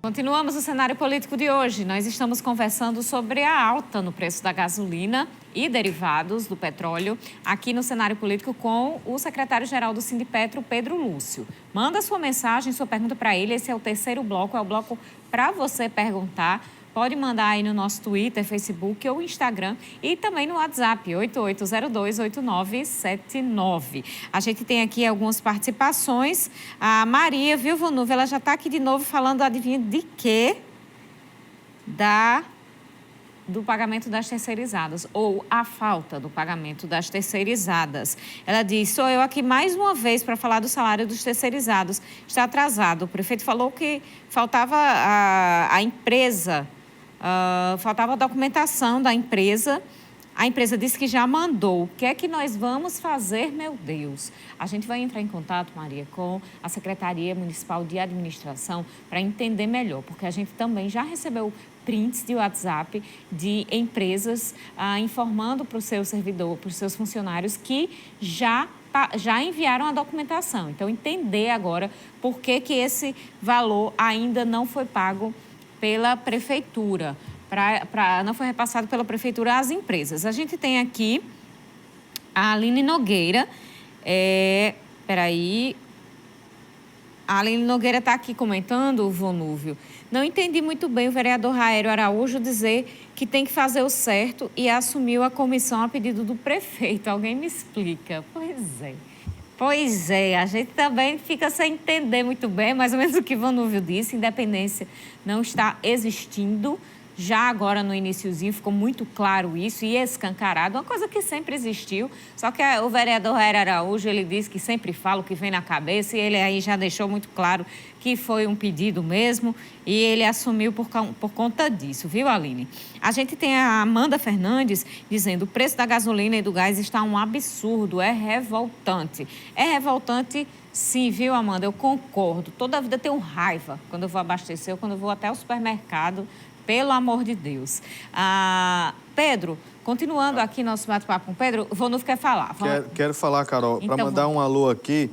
Continuamos o cenário político de hoje. Nós estamos conversando sobre a alta no preço da gasolina e derivados do petróleo aqui no cenário político com o secretário-geral do Sindipetro, Pedro Lúcio. Manda sua mensagem, sua pergunta para ele. Esse é o terceiro bloco, é o bloco para você perguntar. Pode mandar aí no nosso Twitter, Facebook ou Instagram e também no WhatsApp, 88028979. A gente tem aqui algumas participações. A Maria, viu, Vonúvio? Ela já está aqui de novo falando, adivinha de quê? Do pagamento das terceirizadas, ou a falta do pagamento das terceirizadas. Ela diz, sou eu aqui mais uma vez para falar do salário dos terceirizados. Está atrasado. O prefeito falou que faltava a empresa... faltava a documentação da empresa. A empresa disse que já mandou. O que é que nós vamos fazer, meu Deus? A gente vai entrar em contato, Maria, com a Secretaria Municipal de Administração para entender melhor, porque a gente também já recebeu prints de WhatsApp de empresas informando para o seu servidor, para os seus funcionários que já enviaram a documentação. Então, entender agora por que esse valor ainda não foi pago pela prefeitura, não foi repassado pela prefeitura às empresas. A gente tem aqui a Aline Nogueira. A Aline Nogueira está aqui comentando, Vonúvio. Não entendi muito bem o vereador Raério Araújo dizer que tem que fazer o certo e assumiu a comissão a pedido do prefeito. Alguém me explica? Pois é, a gente também fica sem entender muito bem, mais ou menos o que Vonúvio disse, independência não está existindo. Já agora no iniciozinho ficou muito claro isso e escancarado, uma coisa que sempre existiu, só que o vereador Raério Araújo, ele disse que sempre fala o que vem na cabeça e ele aí já deixou muito claro que foi um pedido mesmo e ele assumiu por conta disso, viu, Aline? A gente tem a Amanda Fernandes dizendo o preço da gasolina e do gás está um absurdo, é revoltante. É revoltante, sim, viu, Amanda? Eu concordo. Toda a vida eu tenho raiva quando eu vou abastecer ou quando eu vou até o supermercado. Pelo amor de Deus. Pedro, continuando aqui nosso bate-papo com o Pedro, o Vonúvio quer falar. Quero falar, Carol, então, para mandar um alô aqui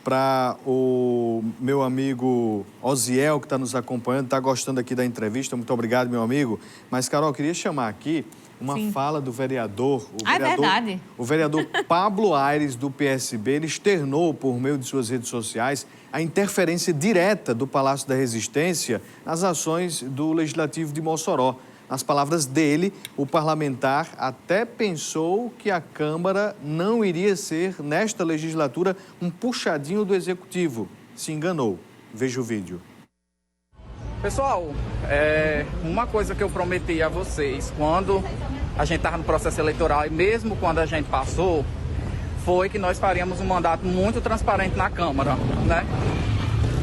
para o meu amigo Oziel, que está nos acompanhando, está gostando aqui da entrevista. Muito obrigado, meu amigo. Mas, Carol, eu queria chamar aqui uma fala do vereador. É verdade. O vereador Pablo Aires, do PSB, ele externou, por meio de suas redes sociais, a interferência direta do Palácio da Resistência nas ações do Legislativo de Mossoró. Nas palavras dele, o parlamentar até pensou que a Câmara não iria ser, nesta legislatura, um puxadinho do Executivo. Se enganou. Veja o vídeo. Pessoal, uma coisa que eu prometi a vocês quando a gente estava no processo eleitoral e mesmo quando a gente passou, foi que nós faríamos um mandato muito transparente na Câmara, né?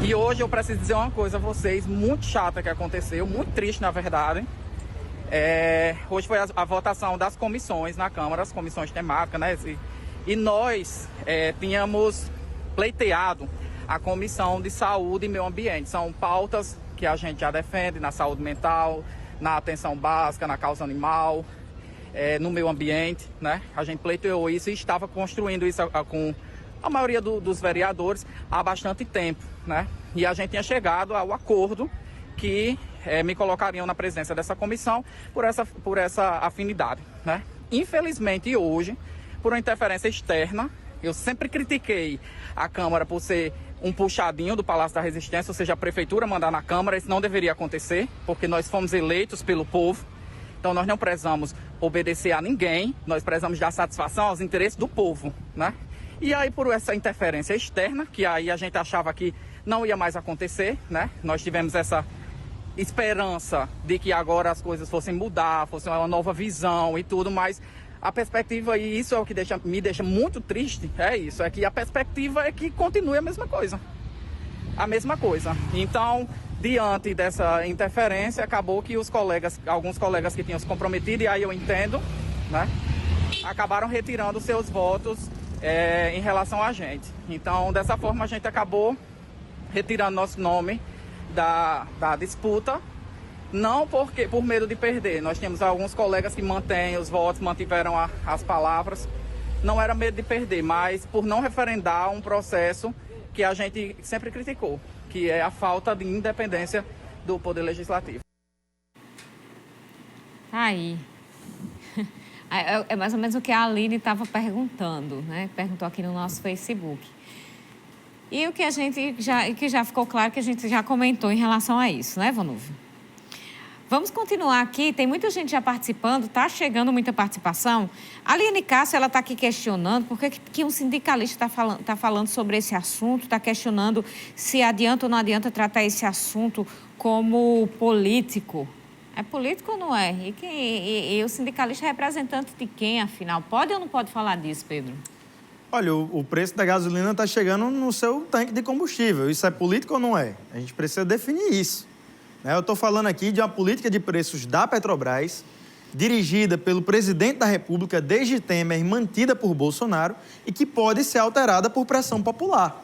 E hoje eu preciso dizer uma coisa a vocês, muito chata que aconteceu, muito triste na verdade. Hoje foi a votação das comissões na Câmara, as comissões temáticas, né? E nós tínhamos pleiteado a Comissão de Saúde e Meio Ambiente. São pautas que a gente já defende na saúde mental, na atenção básica, na causa animal, no meio ambiente, né? A gente pleiteou isso e estava construindo isso com a maioria dos vereadores há bastante tempo, né? E a gente tinha chegado ao acordo que me colocariam na presidência dessa comissão por essa afinidade, né? Infelizmente hoje, por uma interferência externa, eu sempre critiquei a Câmara por ser um puxadinho do Palácio da Resistência, ou seja, a Prefeitura mandar na Câmara, isso não deveria acontecer, porque nós fomos eleitos pelo povo, então nós não precisamos obedecer a ninguém, nós precisamos dar satisfação aos interesses do povo, né? E aí, por essa interferência externa, que aí a gente achava que não ia mais acontecer, né? Nós tivemos essa esperança de que agora as coisas fossem mudar, fosse uma nova visão e tudo, mas a perspectiva, e isso é o que me deixa muito triste, é que a perspectiva é que continue a mesma coisa. Então, diante dessa interferência, acabou que alguns colegas que tinham se comprometido, e aí eu entendo, né, acabaram retirando seus votos em relação a gente. Então, dessa forma, a gente acabou retirando nosso nome da disputa, não por medo de perder. Nós temos alguns colegas que mantêm os votos, mantiveram as palavras. Não era medo de perder, mas por não referendar um processo que a gente sempre criticou, que é a falta de independência do Poder Legislativo. Aí. É mais ou menos o que a Aline estava perguntando, né? Perguntou aqui no nosso Facebook. E o que já ficou claro que a gente já comentou em relação a isso, né, Vonúvio? Vamos continuar aqui, tem muita gente já participando, está chegando muita participação. A Aline Cássia, ela está aqui questionando por que um sindicalista está falando sobre esse assunto, está questionando se adianta ou não adianta tratar esse assunto como político. É político ou não é? E o sindicalista é representante de quem, afinal? Pode ou não pode falar disso, Pedro? Olha, o preço da gasolina está chegando no seu tanque de combustível. Isso é político ou não é? A gente precisa definir isso. Eu estou falando aqui de uma política de preços da Petrobras, dirigida pelo presidente da República desde Temer e mantida por Bolsonaro, e que pode ser alterada por pressão popular.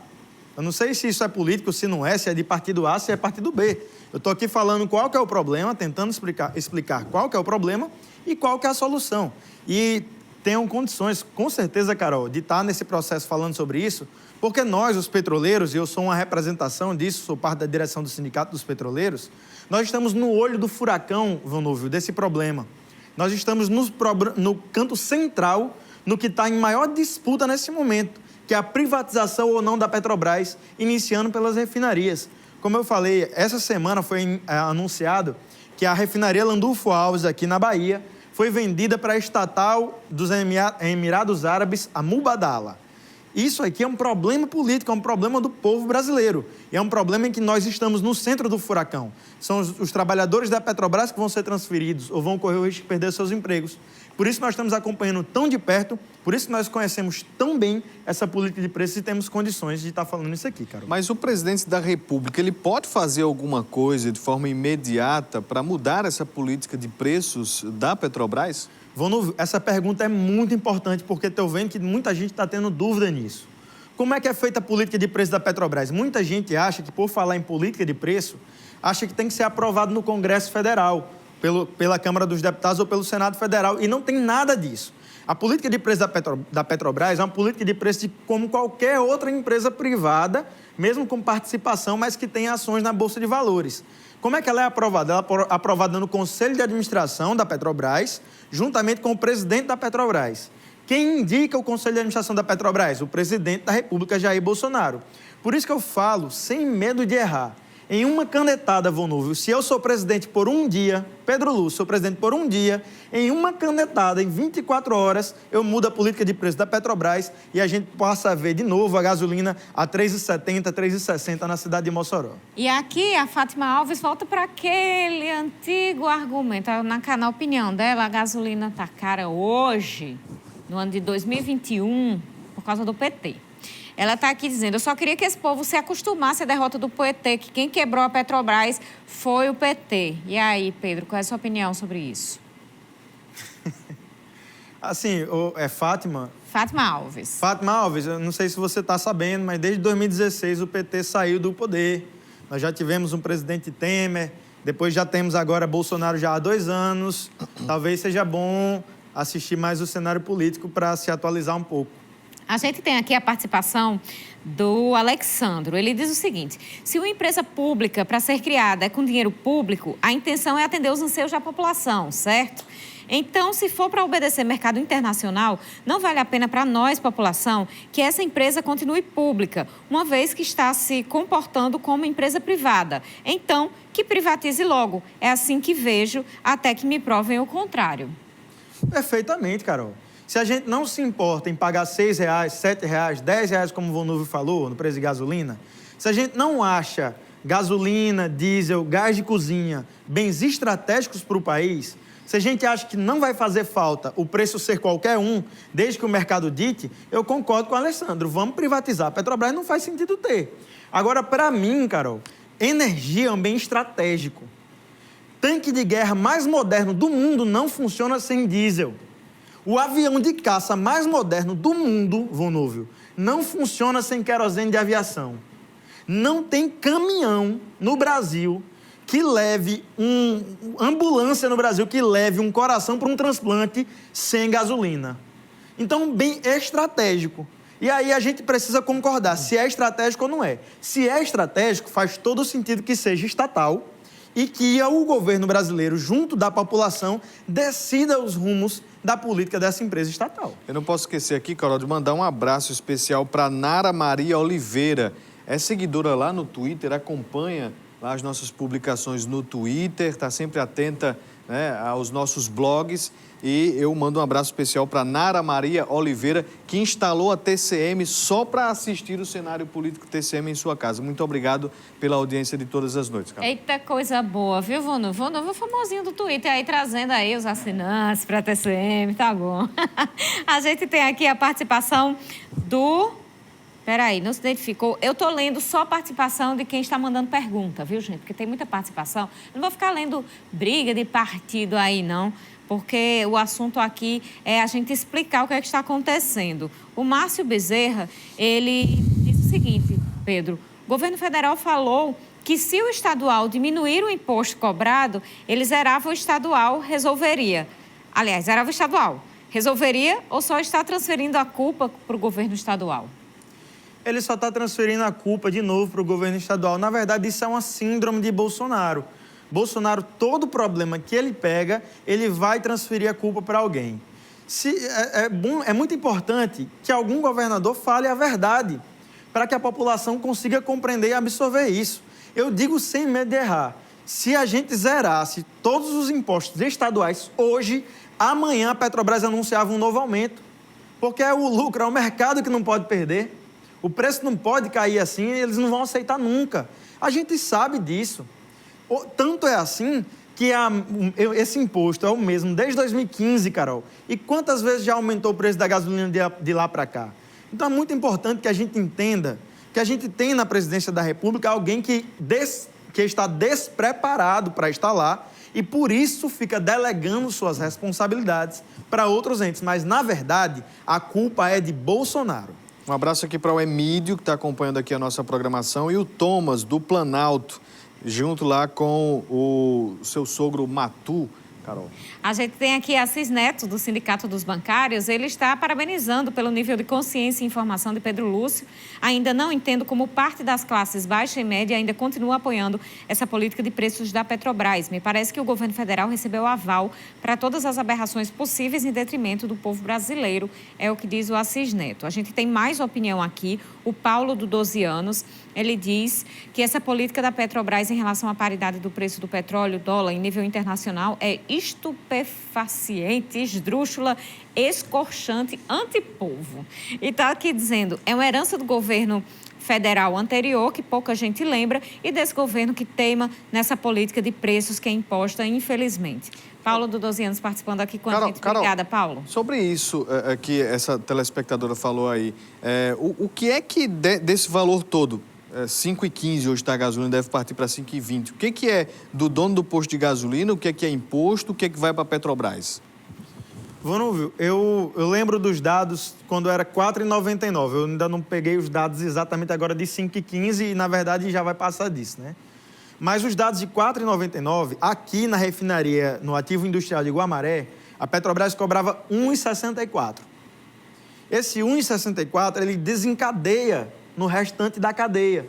Eu não sei se isso é político, se não é, se é de partido A, se é partido B. Eu estou aqui falando qual que é o problema, tentando explicar qual que é o problema e qual que é a solução. E tenham condições, com certeza, Carol, de estar nesse processo falando sobre isso, porque nós, os petroleiros, e eu sou uma representação disso, sou parte da direção do Sindicato dos Petroleiros, nós estamos no olho do furacão, Vonúvio, desse problema. Nós estamos no canto central, no que está em maior disputa nesse momento, que é a privatização ou não da Petrobras, iniciando pelas refinarias. Como eu falei, essa semana foi anunciado que a refinaria Landulfo Alves, aqui na Bahia, foi vendida para a estatal dos Emirados Árabes, a Mubadala. Isso aqui é um problema político, é um problema do povo brasileiro. E é um problema em que nós estamos no centro do furacão. São os trabalhadores da Petrobras que vão ser transferidos ou vão correr o risco de perder seus empregos. Por isso nós estamos acompanhando tão de perto, por isso nós conhecemos tão bem essa política de preços e temos condições de estar falando isso aqui, Carol. Mas o presidente da República, ele pode fazer alguma coisa de forma imediata para mudar essa política de preços da Petrobras? Essa pergunta é muito importante porque estou vendo que muita gente está tendo dúvida nisso. Como é que é feita a política de preço da Petrobras? Muita gente acha que, por falar em política de preço, acha que tem que ser aprovado no Congresso Federal, pela Câmara dos Deputados ou pelo Senado Federal, e não tem nada disso. A política de preço da Petrobras é uma política de preço como qualquer outra empresa privada, mesmo com participação, mas que tem ações na Bolsa de Valores. Como é que ela é aprovada? Ela é aprovada no Conselho de Administração da Petrobras, juntamente com o presidente da Petrobras. Quem indica o Conselho de Administração da Petrobras? O presidente da República, Jair Bolsonaro. Por isso que eu falo, sem medo de errar, em uma canetada, Vonúvio, se eu sou presidente por um dia, Pedro Lúcio, sou presidente por um dia, em uma canetada, em 24 horas, eu mudo a política de preço da Petrobras e a gente passa a ver de novo a gasolina a R$ 3,70, R$ 3,60 na cidade de Mossoró. E aqui a Fátima Alves volta para aquele antigo argumento, na opinião dela, a gasolina está cara hoje, no ano de 2021, por causa do PT. Ela está aqui dizendo, eu só queria que esse povo se acostumasse à derrota do PT, que quem quebrou a Petrobras foi o PT. E aí, Pedro, qual é a sua opinião sobre isso? Assim, é Fátima... Fátima Alves. Fátima Alves, eu não sei se você está sabendo, mas desde 2016 o PT saiu do poder. Nós já tivemos um presidente Temer, depois já temos agora Bolsonaro já há 2 anos. Talvez seja bom assistir mais o cenário político para se atualizar um pouco. A gente tem aqui a participação do Alexandro. Ele diz o seguinte, se uma empresa pública, para ser criada, é com dinheiro público, a intenção é atender os anseios da população, certo? Então, se for para obedecer mercado internacional, não vale a pena para nós, população, que essa empresa continue pública, uma vez que está se comportando como empresa privada. Então, que privatize logo. É assim que vejo, até que me provem o contrário. Perfeitamente, Carol. Se a gente não se importa em pagar R$ 6, R$ 7, R$ 10, como o Vonúvio falou, no preço de gasolina, se a gente não acha gasolina, diesel, gás de cozinha, bens estratégicos para o país, se a gente acha que não vai fazer falta o preço ser qualquer um, desde que o mercado dite, eu concordo com o Alessandro, vamos privatizar. A Petrobras não faz sentido ter. Agora, para mim, Carol, energia é um bem estratégico. Tanque de guerra mais moderno do mundo não funciona sem diesel. O avião de caça mais moderno do mundo, Vonúvio, não funciona sem querosene de aviação. Não tem caminhão no Brasil que leve ambulância no Brasil que leve um coração para um transplante sem gasolina. Então, bem estratégico. E aí a gente precisa concordar se é estratégico ou não é. Se é estratégico, faz todo sentido que seja estatal e que o governo brasileiro, junto da população, decida os rumos da política dessa empresa estatal. Eu não posso esquecer aqui, Carol, de mandar um abraço especial para Nara Maria Oliveira. É seguidora lá no Twitter, acompanha lá as nossas publicações no Twitter, está sempre atenta, né, aos nossos blogs. E eu mando um abraço especial para Nara Maria Oliveira, que instalou a TCM só para assistir o cenário político TCM em sua casa. Muito obrigado pela audiência de todas as noites, Carol. Eita, coisa boa, viu, Vonuv? Vonuv é o famosinho do Twitter aí, trazendo aí os assinantes para a TCM, tá bom. A gente tem aqui a participação do... Peraí, não se identificou. Eu estou lendo só a participação de quem está mandando pergunta, viu, gente? Porque tem muita participação. Eu não vou ficar lendo briga de partido aí, não, porque o assunto aqui é a gente explicar o que é que está acontecendo. O Márcio Bezerra, ele disse o seguinte, Pedro, o governo federal falou que se o estadual diminuir o imposto cobrado, ele zerava o estadual, resolveria. Aliás, zerava o estadual. Resolveria ou só está transferindo a culpa para o governo estadual? Ele só está transferindo a culpa de novo para o governo estadual. Na verdade, isso é uma síndrome de Bolsonaro. Bolsonaro, todo problema que ele pega, ele vai transferir a culpa para alguém. É muito importante que algum governador fale a verdade, para que a população consiga compreender e absorver isso. Eu digo sem medo de errar, se a gente zerasse todos os impostos estaduais hoje, amanhã a Petrobras anunciava um novo aumento, porque é o lucro, é o mercado que não pode perder. O preço não pode cair assim, eles não vão aceitar nunca. A gente sabe disso. Tanto é assim que esse imposto é o mesmo desde 2015, Carol. E quantas vezes já aumentou o preço da gasolina de lá para cá? Então é muito importante que a gente entenda que a gente tem na presidência da República alguém que está despreparado para estar lá e por isso fica delegando suas responsabilidades para outros entes. Mas, na verdade, a culpa é de Bolsonaro. Um abraço aqui para o Emílio, que está acompanhando aqui a nossa programação, e o Thomas, do Planalto, junto lá com o seu sogro Matu. Carol. A gente tem aqui Assis Neto, do Sindicato dos Bancários. Ele está parabenizando pelo nível de consciência e informação de Pedro Lúcio. Ainda não entendo como parte das classes baixa e média ainda continua apoiando essa política de preços da Petrobras. Me parece que o governo federal recebeu aval para todas as aberrações possíveis em detrimento do povo brasileiro, é o que diz o Assis Neto. A gente tem mais opinião aqui. O Paulo, do 12 anos, ele diz que essa política da Petrobras em relação à paridade do preço do petróleo, dólar, em nível internacional, é estupefaciente, esdrúxula, escorchante, antipovo. E está aqui dizendo, é uma herança do governo federal anterior, que pouca gente lembra, e desse governo que teima nessa política de preços que é imposta, infelizmente. Paulo, do 12 anos, participando aqui com a gente. Obrigada, Paulo. Sobre isso que essa telespectadora falou aí, o que é que desse valor todo, 5,15 hoje está a gasolina, deve partir para 5,20. O que é do dono do posto de gasolina, o que é imposto, o que é que vai para a Petrobras? Vonúvio, eu lembro dos dados quando era 4,99. Eu ainda não peguei os dados exatamente agora de 5,15 e, na verdade, já vai passar disso, né? Mas os dados de 4,99, aqui na refinaria, no ativo industrial de Guamaré, a Petrobras cobrava 1,64. Esse 1,64, ele desencadeia no restante da cadeia.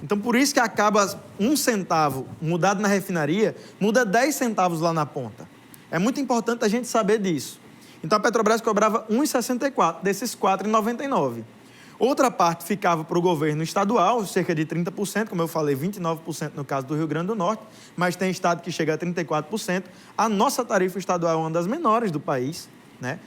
Então, por isso que acaba 1 centavo mudado na refinaria, muda 10 centavos lá na ponta. É muito importante a gente saber disso. Então, a Petrobras cobrava 1,64 desses 4,99. Outra parte ficava para o governo estadual, cerca de 30%, como eu falei, 29% no caso do Rio Grande do Norte, mas tem estado que chega a 34%. A nossa tarifa estadual é uma das menores do país, né?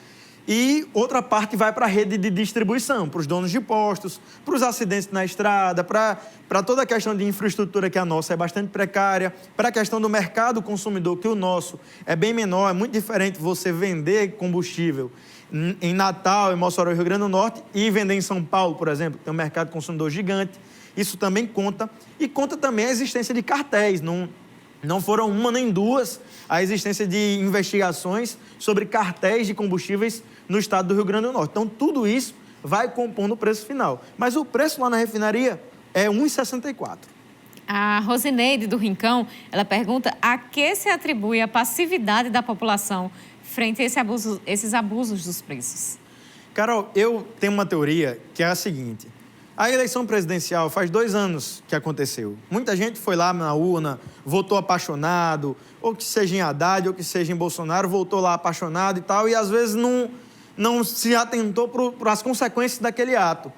E outra parte vai para a rede de distribuição, para os donos de postos, para os acidentes na estrada, para toda a questão de infraestrutura que a nossa é bastante precária, para a questão do mercado consumidor, que o nosso é bem menor, é muito diferente você vender combustível em Natal, em Mossoró e Rio Grande do Norte e vender em São Paulo, por exemplo, que tem um mercado consumidor gigante. Isso também conta. E conta também a existência de cartéis. Não foram uma nem duas a existência de investigações sobre cartéis de combustíveis no estado do Rio Grande do Norte. Então, tudo isso vai compondo o preço final. Mas o preço lá na refinaria é 1,64. A Rosineide, do Rincão, ela pergunta a que se atribui a passividade da população frente a esses abusos dos preços. Carol, eu tenho uma teoria que é a seguinte. A eleição presidencial faz 2 anos que aconteceu. Muita gente foi lá na urna, votou apaixonado, ou que seja em Haddad, ou que seja em Bolsonaro, voltou lá apaixonado e tal, e às vezes não se atentou para as consequências daquele ato.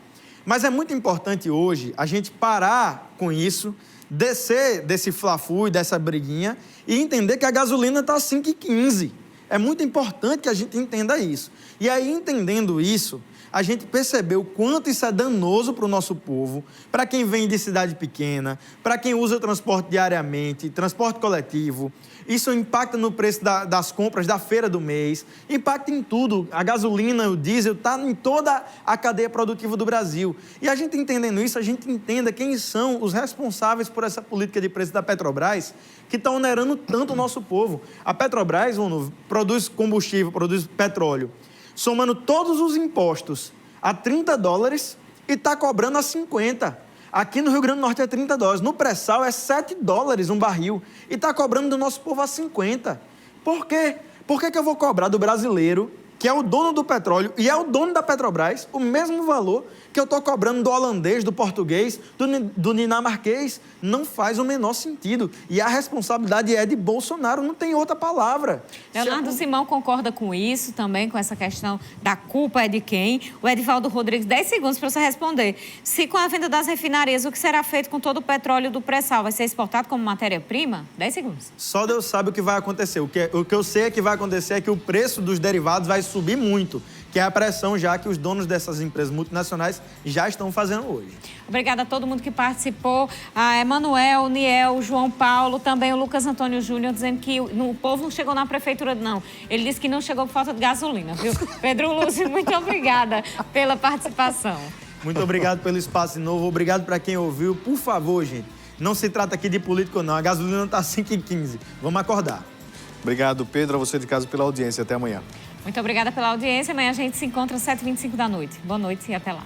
Mas é muito importante hoje a gente parar com isso, descer desse fla-fu e dessa briguinha e entender que a gasolina está 5,15. É muito importante que a gente entenda isso. E aí, entendendo isso, a gente percebeu o quanto isso é danoso para o nosso povo, para quem vem de cidade pequena, para quem usa o transporte diariamente, transporte coletivo. Isso impacta no preço das compras da feira do mês, impacta em tudo. A gasolina, o diesel, está em toda a cadeia produtiva do Brasil. E a gente entendendo isso, a gente entenda quem são os responsáveis por essa política de preço da Petrobras, que está onerando tanto o nosso povo. A Petrobras, produz combustível, produz petróleo, somando todos os impostos a $30 e está cobrando a 50. Aqui no Rio Grande do Norte é $30. No pré-sal é $7 um barril. E está cobrando do nosso povo a 50. Por quê? Por que eu vou cobrar do brasileiro, que é o dono do petróleo e é o dono da Petrobras, o mesmo valor que eu estou cobrando do holandês, do português, do dinamarquês? Não faz o menor sentido. E a responsabilidade é de Bolsonaro, não tem outra palavra. Leonardo Simão concorda com isso também, com essa questão da culpa é de quem? O Edivaldo Rodrigues, 10 segundos para você responder. Se com a venda das refinarias, o que será feito com todo o petróleo do pré-sal? Vai ser exportado como matéria-prima? 10 segundos. Só Deus sabe o que vai acontecer. O que eu sei é que vai acontecer é que o preço dos derivados vai subir muito, que é a pressão já que os donos dessas empresas multinacionais já estão fazendo hoje. Obrigada a todo mundo que participou. A Emanuel, Niel, João Paulo, também o Lucas Antônio Júnior, dizendo que o povo não chegou na prefeitura, não. Ele disse que não chegou por falta de gasolina, viu? Pedro Lúcio, muito obrigada pela participação. Muito obrigado pelo espaço de novo. Obrigado para quem ouviu. Por favor, gente, não se trata aqui de político, não. A gasolina está 5,15. Vamos acordar. Obrigado, Pedro, a você de casa pela audiência. Até amanhã. Muito obrigada pela audiência. Amanhã a gente se encontra às 7h25 da noite. Boa noite e até lá.